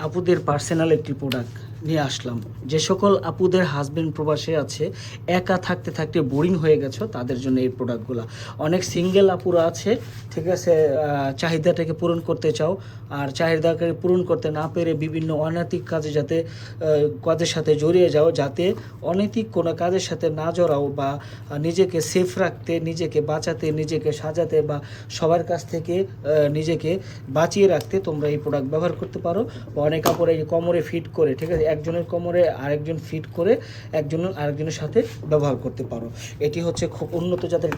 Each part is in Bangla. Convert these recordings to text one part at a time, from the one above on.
আপুদের পার্সোনাল একটি প্রোডাক্ট নিয়ে আসলাম। যে সকল আপুদের হাজবেন্ড প্রবাসে আছে, একা থাকতে থাকতে বোরিং হয়ে গেছো, তাদের জন্য এই প্রোডাক্টগুলো। অনেক সিঙ্গেল আপুরা আছে, ঠিক আছে, চাহিদাটাকে পূরণ করতে চাও, আর চাহিদাকে পূরণ করতে না পেরে বিভিন্ন অনৈতিক কাজে যাতে কাজের সাথে জড়িয়ে যাও, যাতে অনৈতিক কোনো কাজের সাথে না জড়াও, বা নিজেকে সেফ রাখতে, নিজেকে বাঁচাতে, নিজেকে সাজাতে, বা সবার কাছ থেকে নিজেকে বাঁচিয়ে রাখতে তোমরা এই প্রোডাক্ট ব্যবহার করতে পারো। বা অনেক কাপড় এই কোমরে ফিট করে, ঠিক আছে, একজনের কোমরে আরেকজন ফিট করে আরেকজনের সাথে ব্যবহার করতে পারো। এটি হচ্ছে খুব উন্নত জাতের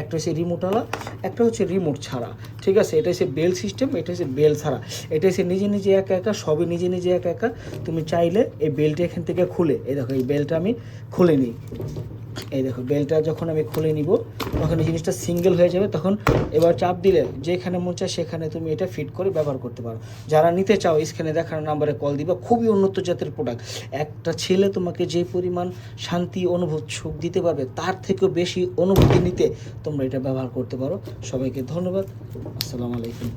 একটা হচ্ছে রিমোটওয়ালা, একটা হচ্ছে রিমোট ছাড়া, ঠিক আছে। এটা হচ্ছে বেল সিস্টেম, এটা হচ্ছে বেল ছাড়া। এটা হচ্ছে নিজে নিজে একা একা, সবই নিজে নিজে একা একা। তুমি চাইলে এই বেলটা এখান থেকে খুলে, এই দেখো এই বেলটা আমি খুলে নিই, এই দেখো বেলটা যখন আমি খুলে নিব তখন এই জিনিসটা সিঙ্গেল হয়ে যাবে। তখন এবার চাপ দিলে যেখানে মন চায় সেখানে তুমি এটা ফিট করে ব্যবহার করতে পারো। যারা নিতে চাও স্ক্রিনে দেখানো নাম্বারে কল দিবা। খুবই উন্নত জাতের প্রোডাক্ট। একটা ছেলে তোমাকে যে পরিমাণ শান্তি অনুভূতি সুখ দিতে পারবে, তার থেকেও বেশি অনুভূতি নিতে তোমরা এটা ব্যবহার করতে পারো। সবাইকে ধন্যবাদ। আসসালামু আলাইকুম।